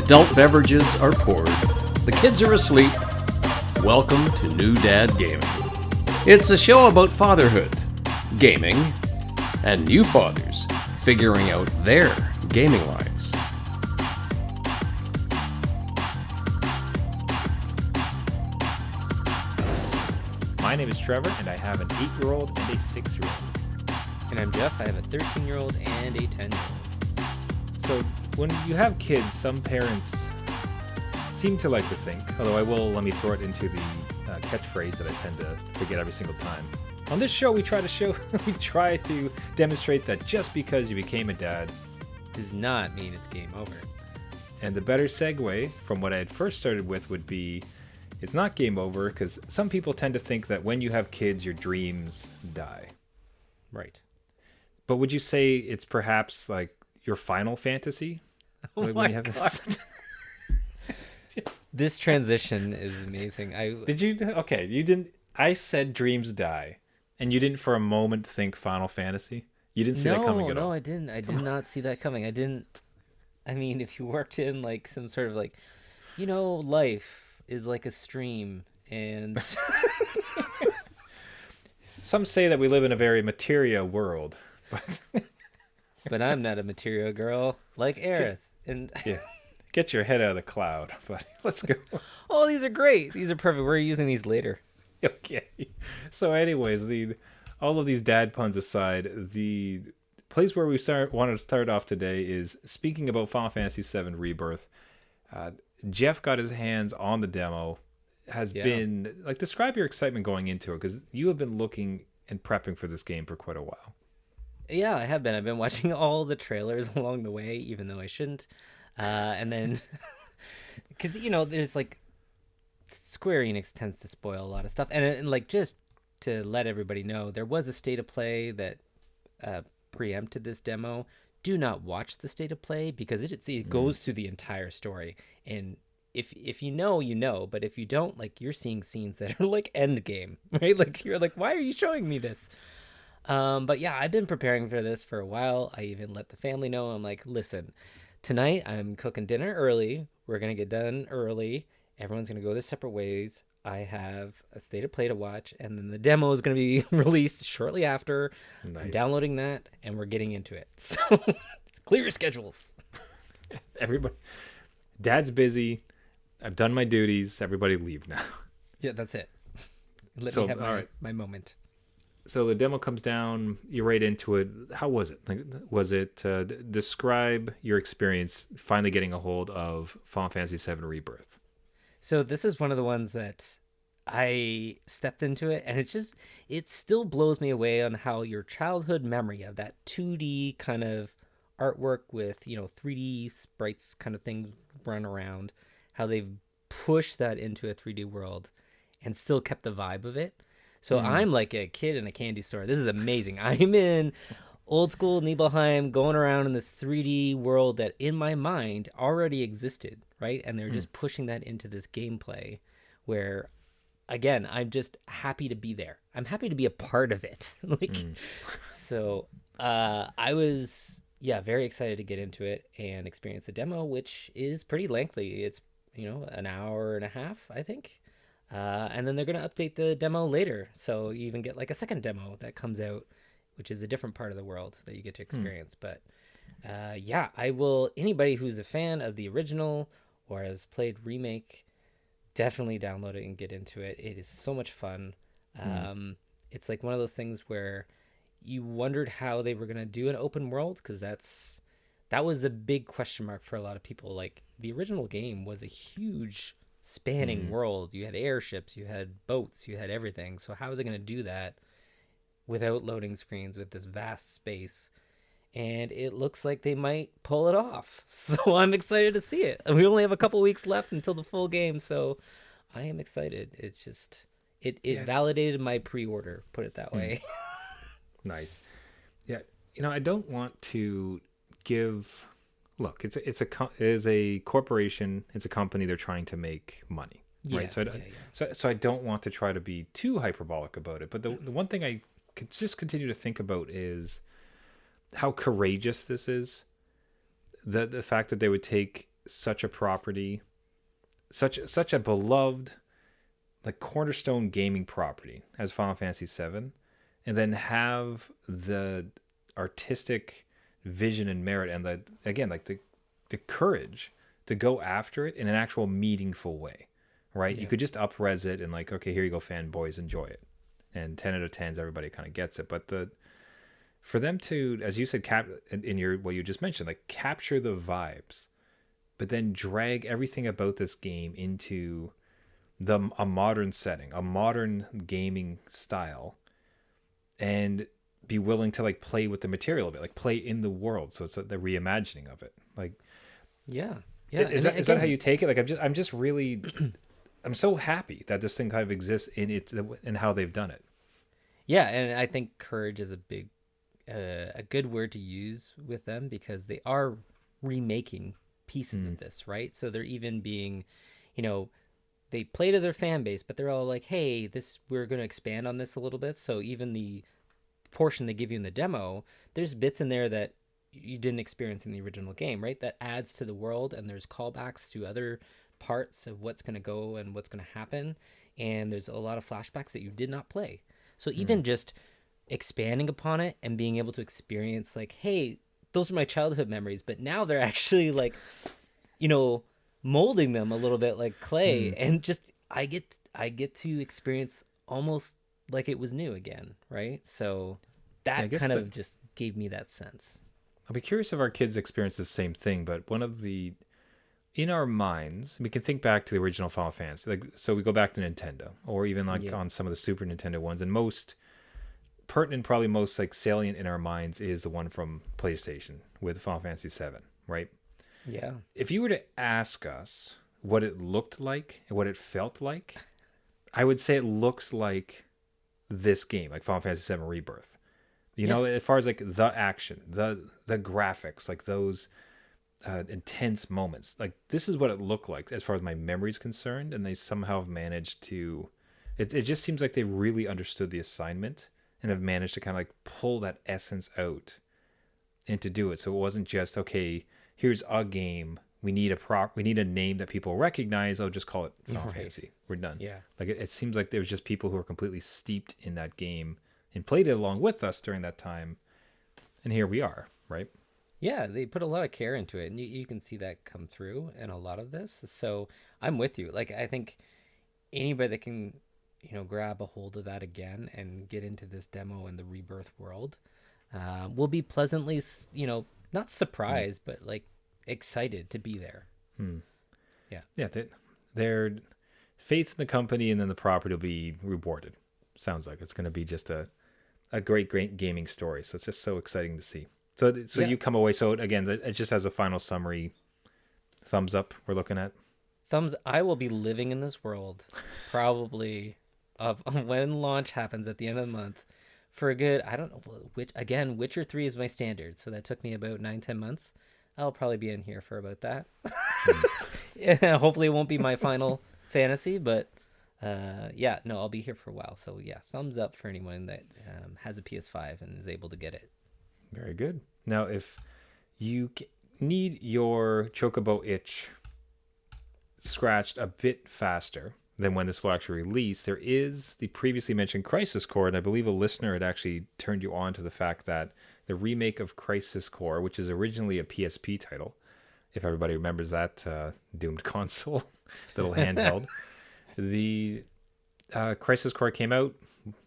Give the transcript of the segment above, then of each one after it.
Adult beverages are poured. The kids are asleep. Welcome to New Dad Gaming. It's a show about fatherhood, gaming, and new fathers figuring out their gaming lives. My name is Trevor, and I have an 8-year-old and a 6-year-old. And I'm Jeff. I have a 13-year-old and a 10-year-old. So when you have kids, some parents seem to like to think, although let me throw it into the catchphrase that I tend to forget every single time. On this show, we try to demonstrate that just because you became a dad Does not mean it's game over. And the better segue from what I had first started with would be, it's not game over, because some people tend to think that when you have kids, your dreams die. Right. But would you say it's perhaps like your final fantasy? Oh when my you have God. This transition is amazing. Did you? Okay, you didn't. I said dreams die, and you didn't for a moment think Final Fantasy. You didn't see that coming at all. No, I didn't. I did not see that coming. I mean, if you worked in like some sort of like, life is like a stream, and Some say that we live in a very materia world, but but I'm not a material girl like Aerith. And yeah, get your head out of the cloud. But let's go. oh, these are great. These are perfect. We're using these later. Okay. So, anyways, all of these dad puns aside, the place where we wanted to start off today is speaking about Final Fantasy VII Rebirth. Jeff got his hands on the demo. Been like, describe your excitement going into it, because you have been looking and prepping for this game for quite a while. Yeah, I have been. I've been watching all the trailers along the way, even though I shouldn't. And then, because, there's like, Square Enix tends to spoil a lot of stuff. And like, just to let everybody know, there was a state of play that preempted this demo. Do not watch the state of play, because it goes through the entire story. And if you know, but if you don't, like, you're seeing scenes that are like end game, right? Like, you're like, why are you showing me this? But yeah, I've been preparing for this for a while. I even let the family know. I'm like, listen, tonight I'm cooking dinner early. We're going to get done early. Everyone's going to go their separate ways. I have a state of play to watch, and then the demo is going to be released shortly after. Nice. I'm downloading that, and we're getting into it. So clear your schedules. Everybody, Dad's busy. I've done my duties. Everybody leave now. Yeah, that's it. Let me have my moment. So the demo comes down, you're right into it. How was it? Describe your experience finally getting a hold of Final Fantasy VII Rebirth. So this is one of the ones that I stepped into it, and it still blows me away on how your childhood memory of that 2D kind of artwork with, 3D sprites kind of thing run around, how they've pushed that into a 3D world and still kept the vibe of it. So I'm like a kid in a candy store. This is amazing. I'm in old school Nibelheim, going around in this 3D world that in my mind already existed, right? And they're just pushing that into this gameplay where, again, I'm just happy to be there. I'm happy to be a part of it. So I was, very excited to get into it and experience the demo, which is pretty lengthy. It's, an hour and a half, I think. And then they're going to update the demo later. So you even get like a second demo that comes out, which is a different part of the world that you get to experience. But I will, anybody who's a fan of the original or has played Remake, definitely download it and get into it. It is so much fun. It's like one of those things where you wondered how they were going to do an open world, because that was a big question mark for a lot of people. Like, the original game was a huge spanning world. You had airships, you had boats, you had everything. So how are they going to do that without loading screens with this vast space? And it looks like they might pull it off. So I'm excited to see it. We only have a couple weeks left until the full game, so I am excited. It's just it validated my pre-order, put it that way. Nice. Yeah, I don't want to give. Look, it is a corporation. It's a company. They're trying to make money, right? So I don't want to try to be too hyperbolic about it. But the one thing I just continue to think about is how courageous this is. The fact that they would take such a property, such a beloved, like, cornerstone gaming property as Final Fantasy VII, and then have the artistic vision and merit and the courage to go after it in an actual meaningful way, right? You could just up-res it and, like, okay, here you go, fanboys, enjoy it. And 10 out of 10s, everybody kind of gets it. But for them to, as you said, in your what you just mentioned, like, capture the vibes, but then drag everything about this game into a modern setting, a modern gaming style, and be willing to, like, play with the material of it, like, play in the world. So it's the reimagining of it. Like, yeah. Is that how you take it? Like, I'm just really, I'm so happy that this thing kind of exists in it and how they've done it. Yeah, and I think courage is a good word to use with them, because they are remaking pieces of this, right? So they're even being, they play to their fan base, but they're all like, hey, we're going to expand on this a little bit. So even the portion they give you in the demo, there's bits in there that you didn't experience in the original game, right? That adds to the world, and there's callbacks to other parts of what's going to go and what's going to happen. And there's a lot of flashbacks that you did not play. So even just expanding upon it and being able to experience, like, hey, those are my childhood memories, but now they're actually, like, molding them a little bit like clay, and just I get to experience almost like it was new again, right? So that kind of just gave me that sense. I'll be curious if our kids experience the same thing, but in our minds, we can think back to the original Final Fantasy. Like, so we go back to Nintendo, or even on some of the Super Nintendo ones, and most pertinent, probably most, like, salient in our minds is the one from PlayStation with Final Fantasy VII, right? Yeah. If you were to ask us what it looked like and what it felt like, I would say it looks like this game, like Final Fantasy VII Rebirth. As far as, like, the action, the graphics, like those intense moments, like, this is what it looked like as far as my memory is concerned, and they somehow have managed to. It just seems like they really understood the assignment and have managed to kind of, like, pull that essence out and to do it. So it wasn't just, okay, here's a game. We need a name that people recognize. I'll just call it Final Fantasy. We're done. Yeah. Like, it seems like there's just people who are completely steeped in that game and played it along with us during that time. And here we are, right? Yeah, they put a lot of care into it, and you can see that come through in a lot of this. So I'm with you. Like, I think anybody that can, grab a hold of that again and get into this demo in the Rebirth world will be pleasantly, not surprised, but, like, excited to be there. Yeah, their faith in the company and then the property will be rewarded. Sounds like it's going to be just a great gaming story. So it's just so exciting to see. So you come away. So again, it just has a final summary. Thumbs up. We're looking at thumbs. I will be living in this world probably of when launch happens at the end of the month for a good, I don't know, Witcher 3 is my standard. So that took me about 9-10 months. I'll probably be in here for about that. Yeah, hopefully it won't be my final fantasy, but I'll be here for a while. So yeah, thumbs up for anyone that has a PS5 and is able to get it. Very good. Now, if you need your Chocobo itch scratched a bit faster than when this will actually release, there is the previously mentioned Crisis Core, and I believe a listener had actually turned you on to the fact that the remake of Crisis Core, which is originally a PSP title, if everybody remembers that doomed console, little handheld, the Crisis Core came out,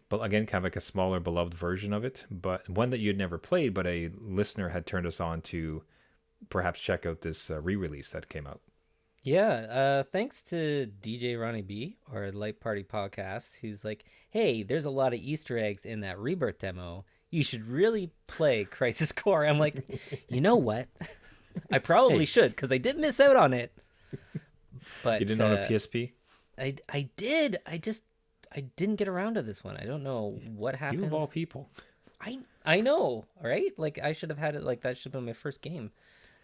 but again, kind of like a smaller, beloved version of it, but one that you had never played, but a listener had turned us on to perhaps check out this re-release that came out. Yeah, thanks to DJ Ronnie B, or Light Party Podcast, who's like, hey, there's a lot of Easter eggs in that Rebirth demo. You should really play Crisis Core. I'm like, you know what? I probably should, because I did miss out on it. But you didn't own a PSP? I did. I didn't get around to this one. I don't know what happened. You of all people. I know, right? Like, I should have had it. Like, that should have been my first game.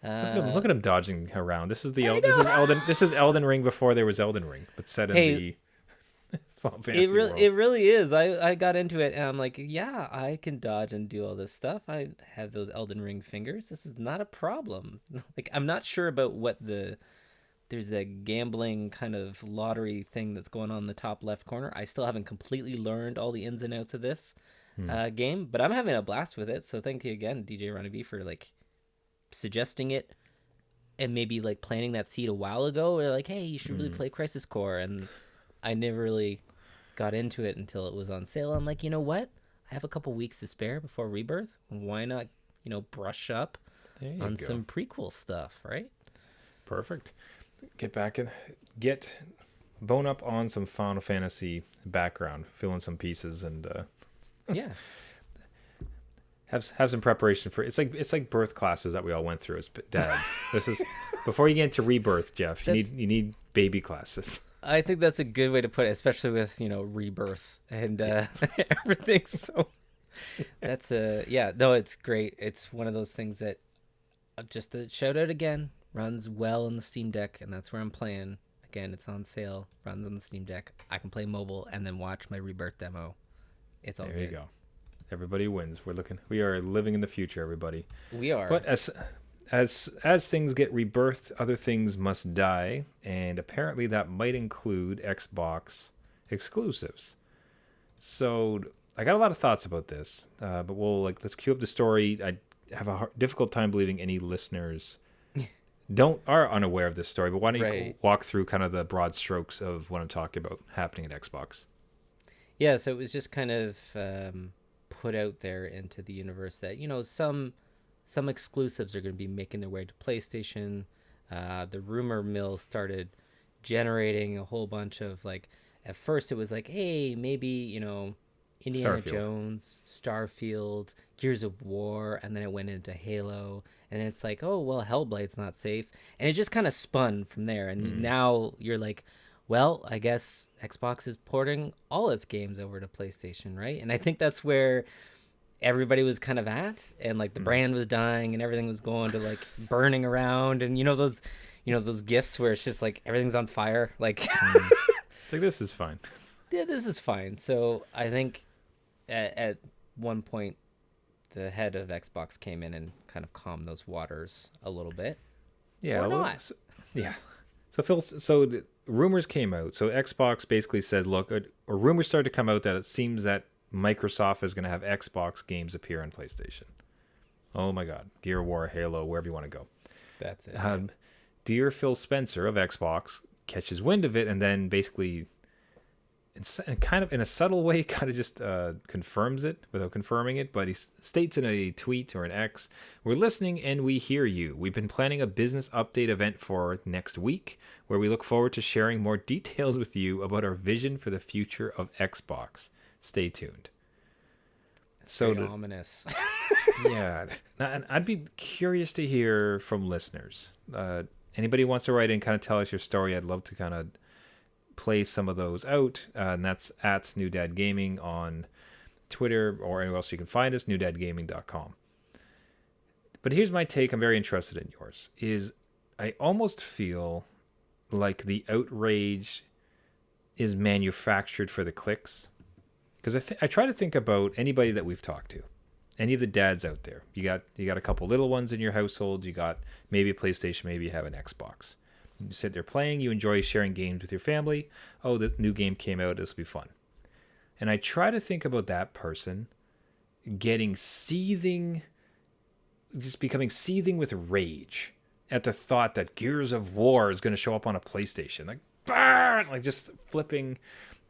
Look at him dodging around. This is Elden Ring before there was Elden Ring, but set in the Final Fantasy world. It really is. I got into it and I'm like, yeah, I can dodge and do all this stuff. I have those Elden Ring fingers. This is not a problem. Like, I'm not sure about there's that gambling kind of lottery thing that's going on in the top left corner. I still haven't completely learned all the ins and outs of this game, but I'm having a blast with it. So thank you again, DJ Ronnie B, for like suggesting it and maybe like planting that seed a while ago. Or like, hey, you should really play Crisis Core. And I never really got into it until it was on sale. I'm like, you know what? I have a couple weeks to spare before Rebirth. Why not, brush up on some prequel stuff, right? Perfect. Get back and bone up on some Final Fantasy background, fill in some pieces, and Yeah. have some preparation for it's like birth classes that we all went through as dads. This is before you get into Rebirth, Jeff. You need baby classes. I think that's a good way to put it, especially with Rebirth and everything. So that's no, it's great. It's one of those things that just a shout out again, runs well on the Steam Deck, and that's where I'm playing. Again, it's on sale, runs on the Steam Deck. I can play mobile and then watch my Rebirth demo. It's all there. good. You go. Everybody wins. We are living in the future, everybody. We are. But as things get rebirthed, other things must die, and apparently that might include Xbox exclusives. So I got a lot of thoughts about this, but let's cue up the story. I have a difficult time believing any listeners are unaware of this story, but why don't you walk through kind of the broad strokes of what I'm talking about happening at Xbox? Yeah, so it was just kind of put out there into the universe that some exclusives are going to be making their way to PlayStation. The rumor mill started generating a whole bunch of at first it was like, hey, maybe Indiana Jones, Starfield, Gears of War, and then it went into Halo, and it's like, oh well, Hellblade's not safe, and it just kind of spun from there, and now you're like, well, I guess Xbox is porting all its games over to PlayStation, right? And I think that's where everybody was kind of at, and the brand was dying and everything was going to burning around, and those gifs where it's just everything's on fire, it's like, this is fine. Yeah, this is fine. So I think at one point the head of Xbox came in and kind of calmed those waters a little bit. Yeah, or not. So Phil, the rumors came out. So Xbox basically said, look, or rumors started to come out that it seems that Microsoft is going to have Xbox games appear on PlayStation. Oh my God. Gear of War, Halo, wherever you want to go. That's it. Dear Phil Spencer of Xbox catches wind of it and then basically, kind of in a subtle way, kind of just confirms it without confirming it. But he states in a tweet or an X, we're listening and we hear you. We've been planning a business update event for next week where we look forward to sharing more details with you about our vision for the future of Xbox. Stay tuned. So ominous. Yeah. And I'd be curious to hear from listeners. Anybody wants to write in, kind of tell us your story. I'd love to kind of play some of those out. And that's at New Dad Gaming on Twitter or anywhere else you can find us, newdadgaming.com. But here's my take. I'm very interested in yours. Is I almost feel like the outrage is manufactured for the clicks. Because I try to think about anybody that we've talked to, any of the dads out there. You got a couple little ones in your household. You got maybe a PlayStation, maybe you have an Xbox. You sit there playing. You enjoy sharing games with your family. Oh, this new game came out. This will be fun. And I try to think about that person getting seething, just becoming seething with rage at the thought that Gears of War is going to show up on a PlayStation. Just flipping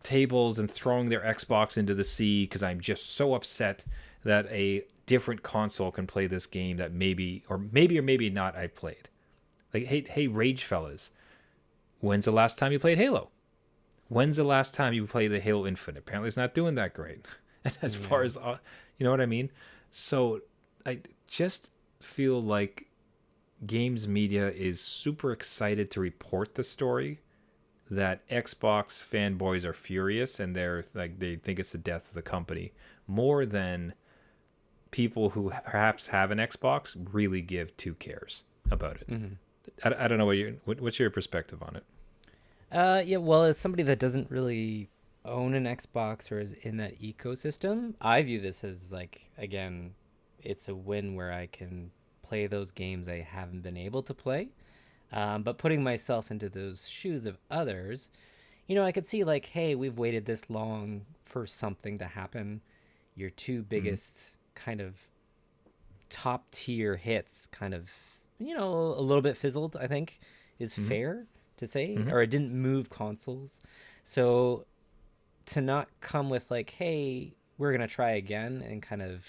tables and throwing their Xbox into the sea because I'm just so upset that a different console can play this game that maybe or maybe not I've played. Hey, rage fellas, when's the last time you played Halo? When's the last time you played the Halo Infinite? Apparently it's not doing that great. As far as, you know what I mean? So I just feel like games media is super excited to report the story that Xbox fanboys are furious and they think it's the death of the company more than people who perhaps have an Xbox really give two cares about it. Mm-hmm. I don't know what's your perspective on it. Yeah, well, as somebody that doesn't really own an Xbox or is in that ecosystem, I view this as like, again, it's a win where I can play those games I haven't been able to play. But putting myself into those shoes of others, I could see like, hey, we've waited this long for something to happen. Your two biggest kind of top tier hits kind of, a little bit fizzled, I think is fair to say, or it didn't move consoles. So to not come with like, hey, we're going to try again and kind of,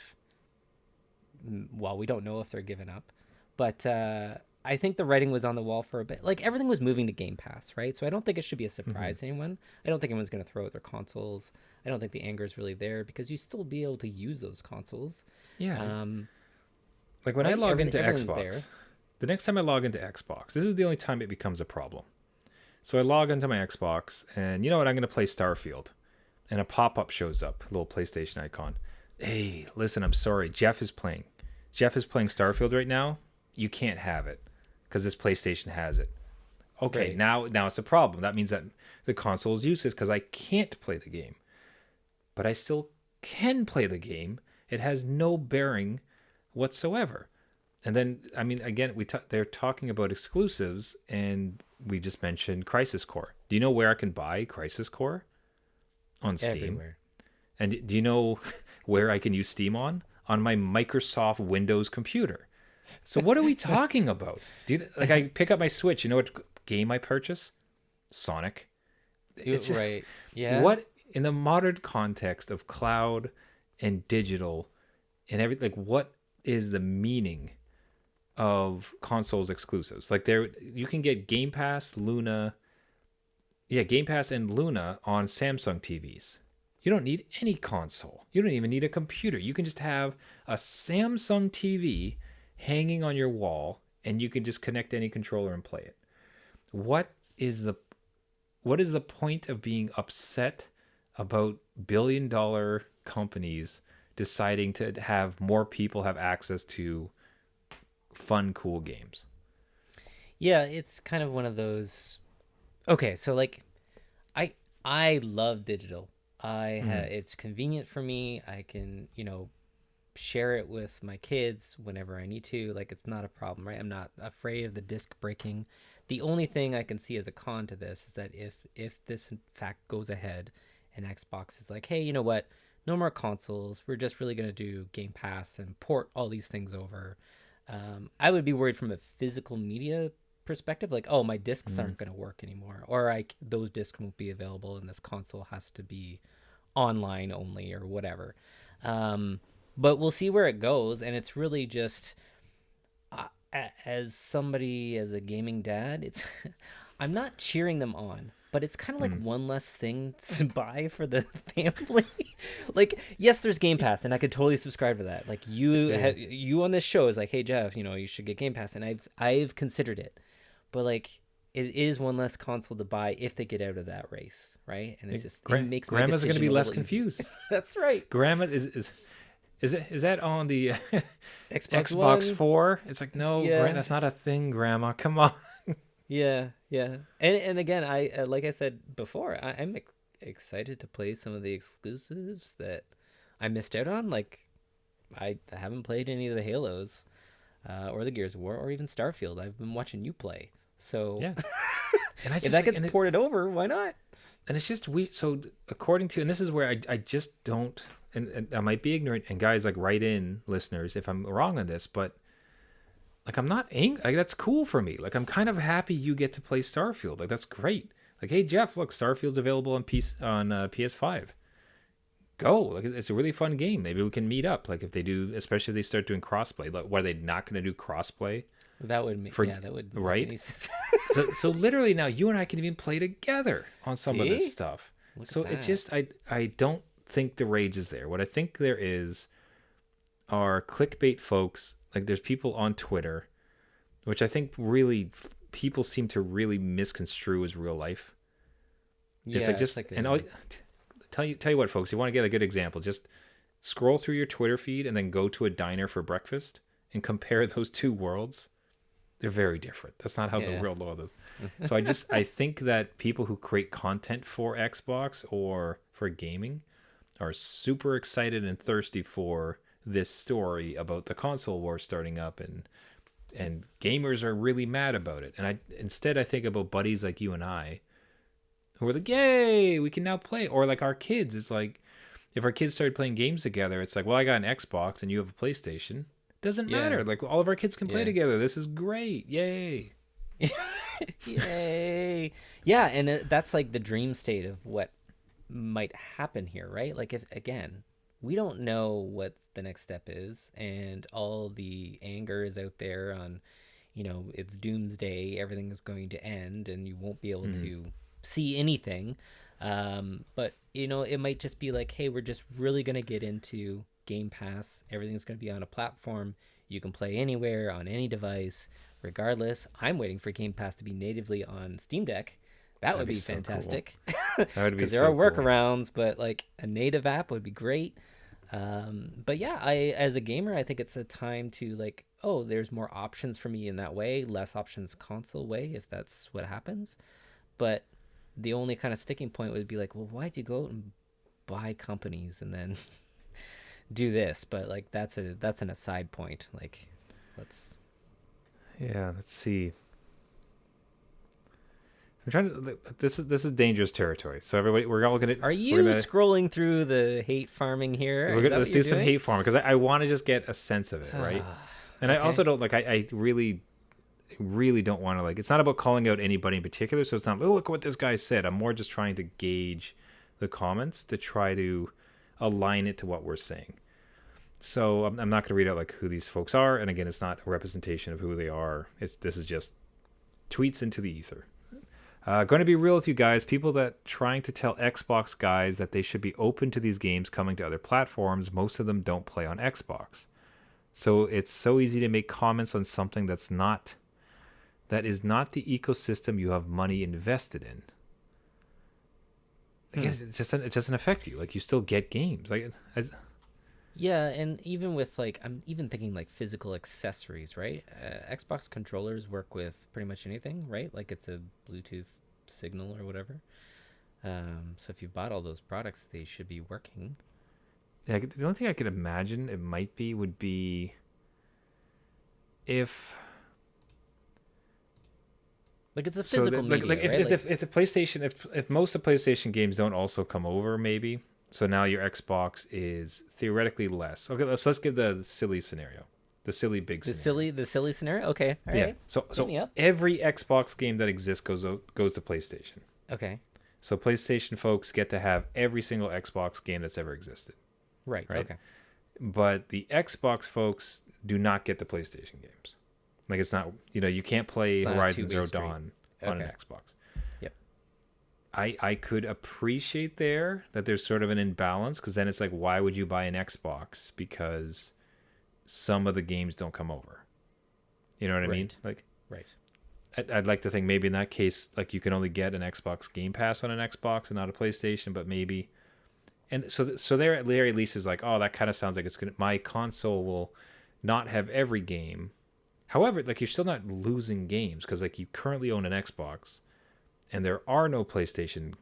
well, we don't know if they're giving up, but I think the writing was on the wall for a bit. Like everything was moving to Game Pass, right? So I don't think it should be a surprise to anyone. I don't think anyone's going to throw out their consoles. I don't think the anger is really there because you still be able to use those consoles. Yeah. Like when I log into Xbox, the next time I log into Xbox, this is the only time it becomes a problem. So I log into my Xbox and you know what? I'm going to play Starfield. And a pop-up shows up, a little PlayStation icon. Hey, listen, I'm sorry. Jeff is playing Starfield right now. You can't have it because this PlayStation has it. Okay, right. Now it's a problem. That means that the console is useless because I can't play the game. But I still can play the game. It has no bearing whatsoever. And then, I mean, again, they're talking about exclusives, and we just mentioned Crisis Core. Do you know where I can buy Crisis Core? On Steam. Everywhere. And do you know where I can use Steam on? On my Microsoft Windows computer. So what are we talking about? I pick up my Switch. You know what game I purchase? Sonic. It's just, right. Yeah. What in the modern context of cloud and digital and everything, like what is the meaning of consoles exclusives? Like you can get Game Pass, Luna. Yeah, Game Pass and Luna on Samsung TVs. You don't need any console. You don't even need a computer. You can just have a Samsung TV hanging on your wall, and you can just connect any controller and play it. What is the point of being upset about billion-dollar companies deciding to have more people have access to fun, cool games? Yeah, it's kind of one of those. Okay, so like, I love digital. It's convenient for me. I can share it with my kids whenever I need to. Like, it's not a problem, right? I'm not afraid of the disc breaking. The only thing I can see as a con to this is that if this in fact goes ahead and Xbox is like, hey, you know what? No more consoles. We're just really gonna do Game Pass and port all these things over. I would be worried from a physical media perspective, like, oh, my discs aren't going to work anymore, or those discs won't be available and this console has to be online only or whatever. But we'll see where it goes, and it's really just as a gaming dad, it's I'm not cheering them on, but it's kind of like one less thing to buy for the family. Like, yes, there's Game Pass, and I could totally subscribe to that. Like, you on this show is like, hey Jeff, you should get Game Pass, and I've considered it. But like, it is one less console to buy if they get out of that race, right? And it's just it makes my Grandma's going to be less easier. confused. That's right. Grandma is that on the Xbox One? 4? It's like, no, that's not a thing, Grandma. Come on. Yeah. And again, I like I said before, I'm excited to play some of the exclusives that I missed out on. Like, I haven't played any of the Halos. Or the Gears of War, or even Starfield. I've been watching you play. So yeah. And if that gets ported over, why not? And it's just weird. So according to, and this is where I just don't, and I might be ignorant, and guys, like, write in, listeners, if I'm wrong on this, but like, I'm not angry. Like, that's cool for me. Like, I'm kind of happy you get to play Starfield. Like, that's great. Like, hey Jeff, look, Starfield's available on PS5. Go. Like, it's a really fun game. Maybe we can meet up. Like, if they do, especially if they start doing crossplay. Like, what, are they not going to do crossplay? That would make right. Make any sense. so literally now you and I can even play together on some of this stuff. So it just I don't think the rage is there. What I think there are clickbait folks. Like, there's people on Twitter, which I think really people seem to really misconstrue as real life. Yeah, it's like just and I'll tell you what, folks. You want to get a good example? Just scroll through your Twitter feed and then go to a diner for breakfast and compare those two worlds. They're very different. That's not how the real world is. So I think that people who create content for Xbox or for gaming are super excited and thirsty for this story about the console war starting up, and gamers are really mad about it. And I think about buddies like you and I who are like, yay, we can now play. Or like our kids, it's like, if our kids started playing games together, it's like, well, I got an Xbox and you have a PlayStation. Doesn't matter. Like, all of our kids can play together. This is great. Yay. Yay. Yeah, and that's like the dream state of what might happen here, right? Like, if again, we don't know what the next step is, and all the anger is out there on, it's doomsday, everything is going to end and you won't be able to see anything. But it might just be like, hey, we're just really going to get into Game Pass. Everything's going to be on a platform. You can play anywhere on any device, regardless. I'm waiting for Game Pass to be natively on Steam Deck. That would be so fantastic. Cool. That would be because there so are workarounds, but like a native app would be great. But yeah, as a gamer, I think it's a time to like, oh, there's more options for me in that way, less options console way, if that's what happens. But the only kind of sticking point would be like, well, why'd you go out and buy companies and then do this? But like, that's an aside point. Like, let's see. I'm trying to. This is dangerous territory. So everybody, we're all gonna. Are you scrolling through the hate farming here? Let's do some hate farming because I want to just get a sense of it, right? And okay. I also don't like. I really don't want to like. It's not about calling out anybody in particular. So it's not. Oh, look what this guy said. I'm more just trying to gauge the comments to try to align it to what we're saying. So I'm not going to read out like who these folks are. And again, it's not a representation of who they are. This is just tweets into the ether. Going to be real with you guys. People that trying to tell Xbox guys that they should be open to these games coming to other platforms. Most of them don't play on Xbox. So it's so easy to make comments on something that is not the ecosystem you have money invested in. Again, it doesn't affect you. Like, you still get games. Yeah, and even with like, I'm even thinking like physical accessories, right? Xbox controllers work with pretty much anything, right? Like, it's a Bluetooth signal or whatever. So if you bought all those products, they should be working. Yeah, the only thing I could imagine it might be would be if. Like, it's a physical media, like right? If it's a PlayStation, if most of PlayStation games don't also come over, maybe. So now your Xbox is theoretically less. Okay, let's give the silly scenario, the silly big scenario. The silly scenario. Okay, all right. So every Xbox game that exists goes to PlayStation. Okay. So PlayStation folks get to have every single Xbox game that's ever existed. Right. Okay. But the Xbox folks do not get the PlayStation games. Like, it's not, you can't play Horizon Zero Dawn on an Xbox. Yep. I could appreciate that there's sort of an imbalance, because then it's like, why would you buy an Xbox? Because some of the games don't come over. You know what I mean? Like, right. I'd like to think maybe in that case, like, you can only get an Xbox Game Pass on an Xbox and not a PlayStation, but maybe. And so there at very least is like, oh, that kind of sounds like my console will not have every game. However, like, you're still not losing games, because like, you currently own an Xbox and there are no PlayStation.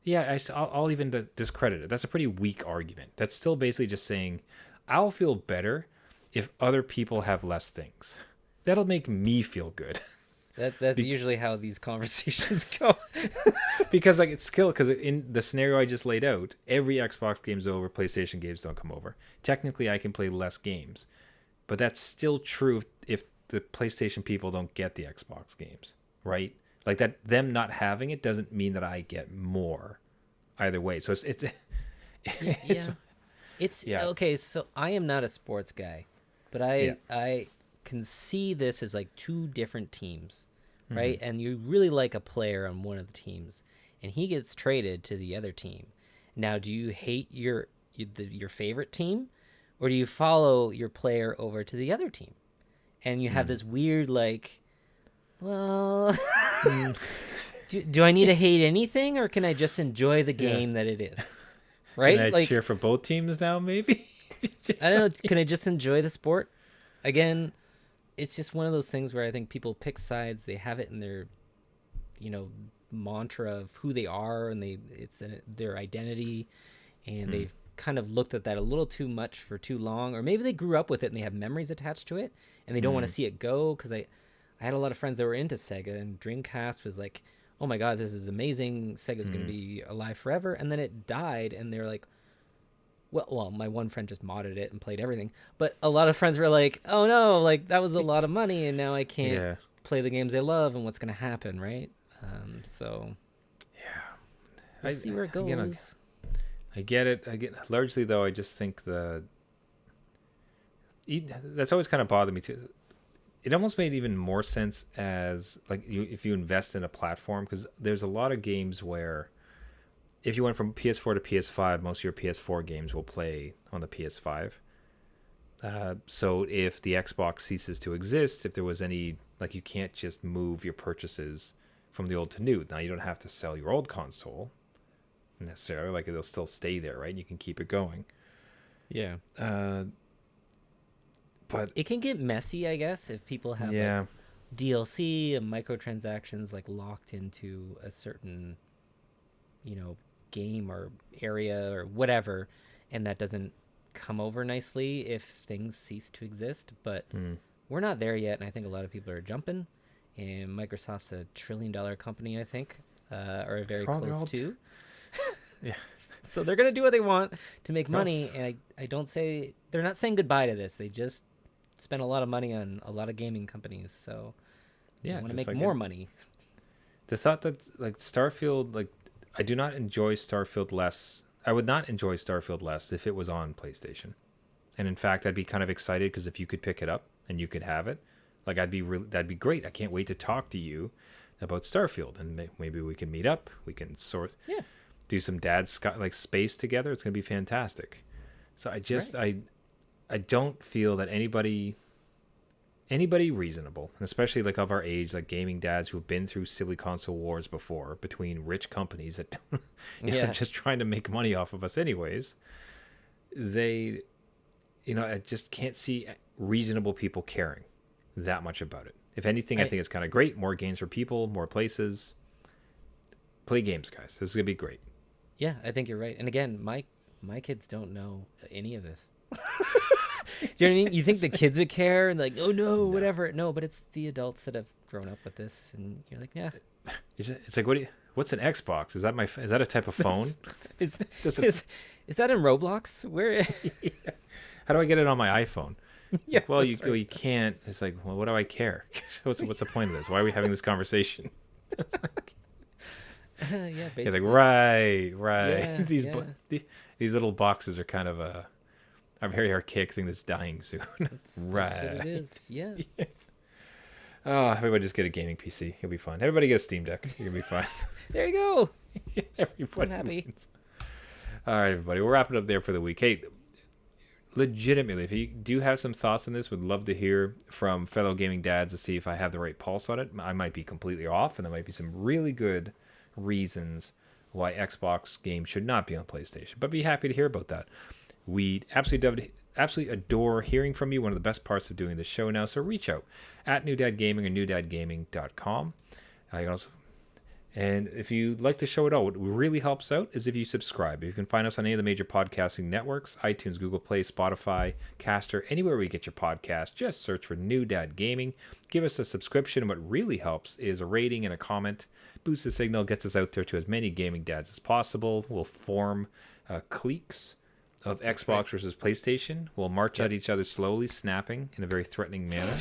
Yeah, I'll even discredit it. That's a pretty weak argument. That's still basically just saying, I'll feel better if other people have less things. That'll make me feel good. That's usually how these conversations go. Because like, it's still, because in the scenario I just laid out, every Xbox game's over, PlayStation games don't come over. Technically, I can play less games, but that's still true if the PlayStation people don't get the Xbox games, right? Like, that them not having it doesn't mean that I get more either way. So it's okay. So I am not a sports guy, but I can see this as like two different teams, right? Mm-hmm. And you really like a player on one of the teams, and he gets traded to the other team. Now, do you hate your favorite team, or do you follow your player over to the other team? And you have this weird, like, well, do I need to hate anything, or can I just enjoy the game that it is? Right? Can I cheer for both teams now, maybe? I don't know. Can I just enjoy the sport? Again, it's just one of those things where I think people pick sides. They have it in their, mantra of who they are, and their identity, and they've kind of looked at that a little too much for too long, or maybe they grew up with it and they have memories attached to it, and they don't want to see it go. Because I had a lot of friends that were into Sega, and Dreamcast was like, oh my god, this is amazing, Sega's going to be alive forever, and then it died, and they're like, well, my one friend just modded it and played everything, but a lot of friends were like, oh no, like that was a lot of money, and now I can't play the games I love, and what's going to happen, right? So we'll see where it goes. Again, I get it. Largely though, I just think that's always kind of bothered me too. It almost made even more sense as like if you invest in a platform, because there's a lot of games where if you went from PS4 to PS5, most of your PS4 games will play on the PS5. So if the Xbox ceases to exist, if there was any, like, you can't just move your purchases from the old to new. Now, you don't have to sell your old console necessarily. Like, it'll still stay there, right? You can keep it going. Yeah. But it can get messy, I guess, if people have like DLC and microtransactions like locked into a certain, game or area or whatever, and that doesn't come over nicely if things cease to exist. But we're not there yet, and I think a lot of people are jumping, and Microsoft's a $1 trillion company, I think, or very close to. Yeah. So they're gonna do what they want to make money, and I don't say they're not saying goodbye to this. They just spend a lot of money on a lot of gaming companies, so they want to make like more money. The thought that like Starfield, like I do not enjoy Starfield less. I would not enjoy Starfield less if it was on PlayStation, and in fact, I'd be kind of excited because if you could pick it up and you could have it, like that'd be great. I can't wait to talk to you about Starfield, and maybe we can meet up. We can do some like space together. It's gonna be fantastic. So I don't feel that anybody reasonable, and especially like of our age, like gaming dads who have been through silly console wars before between rich companies that don't, just trying to make money off of us anyways. I just can't see reasonable people caring that much about it. If anything, I think it's kind of great. More games for people, more places. Play games, guys. This is gonna be great. Yeah, I think you're right. And again, my kids don't know any of this. Do you know what I mean? You think the kids would care and like, oh no, whatever. No, but it's the adults that have grown up with this, and you're like, yeah. It's like, what's an Xbox? Is that a type of phone? Is that in Roblox? Where? How do I get it on my iPhone? Yeah. Well, you can't. It's like, well, what do I care? What's the point of this? Why are we having this conversation? Yeah, basically. It's like right. Yeah, These little boxes are kind of a very archaic thing that's dying soon. Right. That's what it is. Yeah. Oh, everybody just get a gaming PC. You'll be fine. Everybody get a Steam Deck. You're gonna be fine. There you go. Everybody I'm happy. wins. All right, everybody. We'll wrap it up there for the week. Hey, legitimately, if you do have some thoughts on this, would love to hear from fellow gaming dads to see if I have the right pulse on it. I might be completely off, and there might be some really good reasons why Xbox games should not be on PlayStation. But be happy to hear about that. We absolutely adore hearing from you. One of the best parts of doing this show now. So reach out at New Dad Gaming or newdadgaming.com. You can also, and if you like the show at all, what really helps out is if you subscribe. You can find us on any of the major podcasting networks: iTunes, Google Play, Spotify, Caster, anywhere where you get your podcast. Just search for New Dad Gaming. Give us a subscription. What really helps is a rating and a comment. Boosts the signal, gets us out there to as many gaming dads as possible. We'll form cliques of Xbox versus PlayStation. We'll march at each other slowly, snapping in a very threatening manner.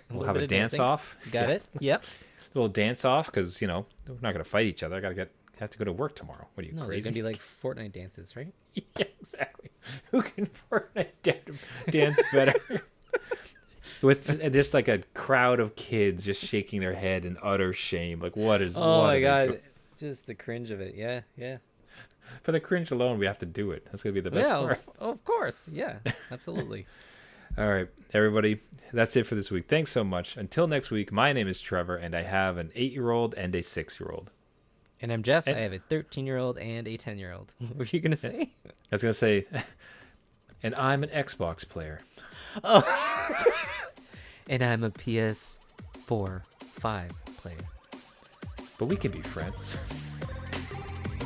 We'll have a dance off. Got it. Yep. A little dance off because we're not going to fight each other. I have to go to work tomorrow. What are you, crazy? They're gonna be like Fortnite dances, right? Yeah, exactly. Who can Fortnite dance better? With just like a crowd of kids just shaking their head in utter shame. Like, what is? Oh my god, just the cringe of it. Yeah. For the cringe alone, we have to do it. That's gonna be the best part. Of course. Yeah, absolutely. All right, everybody. That's it for this week. Thanks so much. Until next week, my name is Trevor, and I have an 8-year-old and a 6-year-old. And I'm Jeff. I have a 13-year-old and a 10-year-old. What were you gonna say? I was gonna say, and I'm an Xbox player. Oh. And I'm a PS4 5 player. But we can be friends.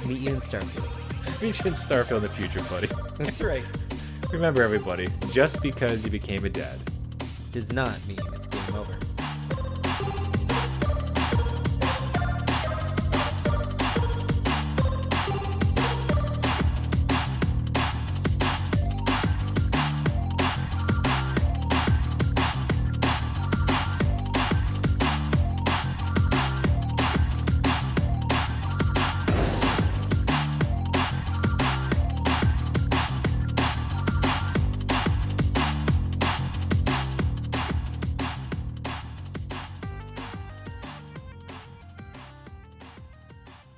Meet you in Starfield. Meet you in Starfield in the future, buddy. That's right. Remember, everybody, just because you became a dad Does not mean it's game over.